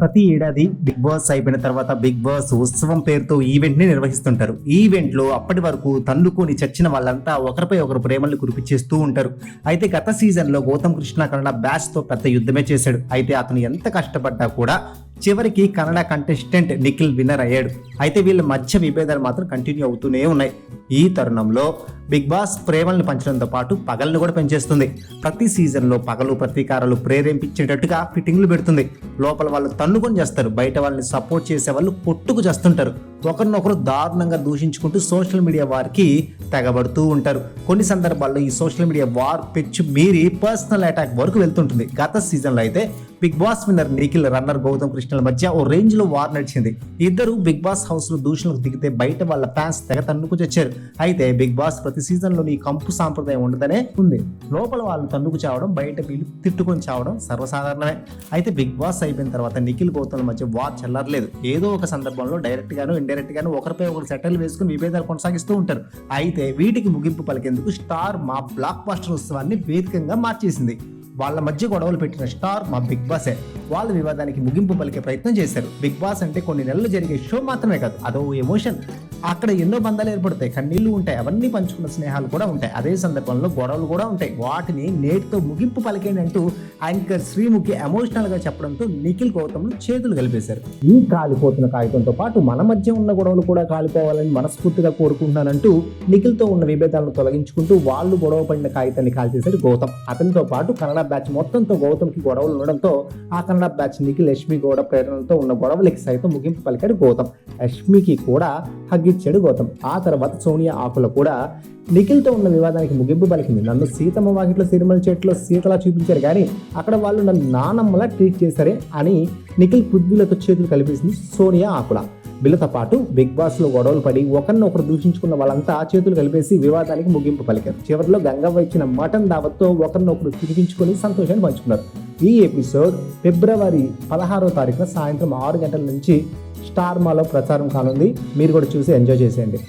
ప్రతి ఏడాది big boss అయిపోయిన తర్వాత బిగ్ బాస్ ఉత్సవం పేరుతో ఈవెంట్ ని నిర్వహిస్తుంటారు. ఈ ఈవెంట్ లో అప్పటి వరకు తన్నుకొని చచ్చిన వాళ్ళంతా ఒకరిపై ఒకరు ప్రేమలు కురిపించేస్తూ ఉంటారు. అయితే గత సీజన్ లో గౌతమ్ కృష్ణ కన్నడ బ్యాచ్ తో పెద్ద యుద్ధమే చేశాడు. అయితే అతను ఎంత కష్టపడ్డా కూడా చివరికి కన్నడ కంటెస్టెంట్ నిఖిల్ విన్నర్ అయ్యాడు. అయితే వీళ్ళ మధ్య విభేదాలు మాత్రం కంటిన్యూ అవుతూనే ఉన్నాయి. ఈ తరుణంలో బిగ్ బాస్ ప్రేమలను పంచడంతో పాటు పగలను కూడా పెంచేస్తుంది. ప్రతి సీజన్లో పగలు ప్రతీకారాలు ప్రేరేపించేటట్టుగా ఫిట్టింగ్లు పెడుతుంది. లోపల వాళ్ళు తన్నుకొని చేస్తారు, బయట వాళ్ళని సపోర్ట్ చేసే వాళ్ళు కొట్టుకు చేస్తుంటారు. ఒకరినొకరు దారుణంగా దూషించుకుంటూ సోషల్ మీడియా వారికి తెగబడుతూ ఉంటారు. కొన్ని సందర్భాల్లో ఈ సోషల్ మీడియా వార్ పెచ్చు మీరి పర్సనల్ అటాక్ వరకు వెళ్తుంటుంది. గత సీజన్లో అయితే బిగ్ బాస్ విన్నర్ నిఖిల్, రన్నర్ గౌతమ్ కృష్ణల మధ్య ఓ రేంజ్ లో వార్ నడిచింది. ఇద్దరు బిగ్ బాస్ హౌస్ లో దూషణలకు దిగితే బయట వాళ్ళ ఫ్యాన్స్ తెగ తన్నుకు చచ్చారు. అయితే బిగ్ బాస్ ప్రతి సీజన్ లో ఈ కంపు సాంప్రదాయం ఉండదనే ఉంది. లోపల వాళ్ళు తన్నుకు చావడం, బయట వీళ్ళు తిట్టుకొని చావడం సర్వసాధారణమే. అయితే బిగ్ బాస్ అయిపోయిన తర్వాత నిఖిల్ గౌతమ్ల మధ్య వార్ చల్లర్లేదు. ఏదో ఒక సందర్భంలో డైరెక్ట్ గాను ఇండైరెక్ట్ గాను ఒకరిపై ఒకరు సెటిల్ వేసుకుని విభేదాలు కొనసాగిస్తూ ఉంటారు. అయితే వీటికి ముగింపు పలికేందుకు స్టార్ మా బ్లాక్ బస్టర్ ఉత్సవాన్ని వేదికంగా మార్చేసింది. వాళ్ళ మధ్య గొడవలు పెట్టిన స్టార్ మా బిగ్ బాసే. వాళ్ళ వివాదానికి ముగింపు పలికే ప్రయత్నం చేశారు. బిగ్ బాస్ అంటే కొన్ని నెలలు జరిగే షో మాత్రమే కాదు, అదో ఎమోషన్. అక్కడ ఎన్నో బంధాలు ఏర్పడతాయి, కన్నీళ్లు ఉంటాయి, అవన్నీ పంచుకున్న స్నేహాలు కూడా ఉంటాయి. అదే సందర్భంలో గొడవలు కూడా ఉంటాయి. వాటిని నేటితో ముగింపు పలికేయండి అంటూ యాంకర్ శ్రీముఖి ఎమోషనల్ గా చెప్పడంతో నిఖిల్ గౌతమ్లు చేతులు కలిపేశారు. ఈ కాలిపోతున్న కాగితంతో పాటు మన మధ్య ఉన్న గొడవలు కూడా కాలిపోవాలని మనస్ఫూర్తిగా కోరుకుంటున్నానంటూ నిఖిల్తో ఉన్న విభేదాలను తొలగించుకుంటూ వాళ్ళు గొడవ పడిన కాగితాన్ని కాల్చేశాడు గౌతమ్. అతనితో పాటు కన్నడ బ్యాచ్ మొత్తంతో గౌతమ్కి గొడవలు ఉండడంతో ఆ కన్నడ బ్యాచ్ నిఖిల్, యష్మి గౌడ ప్రేరణలతో ఉన్న గొడవలకి సైతం ముగింపు పలికాడు గౌతమ్. యష్మికి కూడా హగ్గిచ్చాడు గౌతమ్. ఆ తర్వాత సోనియా ఆకుల కూడా నిఖిల్తో ఉన్న వివాదానికి ముగింపు పలికింది. నన్ను సీతమ్మ వాకిట్లో సిరిమల చెట్లో సీతలా చూపించారు, కానీ అక్కడ వాళ్ళు నన్ను నానమ్మలా ట్రీట్ చేశారే అని నిఖిల్ పృథ్వీలతో చేతులు కలిపేసింది సోనియా ఆకుల. వీళ్ళతో పాటు బిగ్ బాస్ లో గొడవలు పడి ఒకరినొకరు దూషించుకున్న వాళ్ళంతా చేతులు కలిపేసి వివాదానికి ముగింపు పలికారు. చివరిలో గంగవ్వ ఇచ్చిన మటన్ దావత్తో ఒకరినొకరు తినిపించుకొని సంతోషాన్ని పంచుకున్నారు. ఈ ఎపిసోడ్ ఫిబ్రవరి 16వ తారీఖున సాయంత్రం 6 గంటల నుంచి స్టార్ మాలో ప్రచారం కానుంది. మీరు కూడా చూసి ఎంజాయ్ చేసేయండి.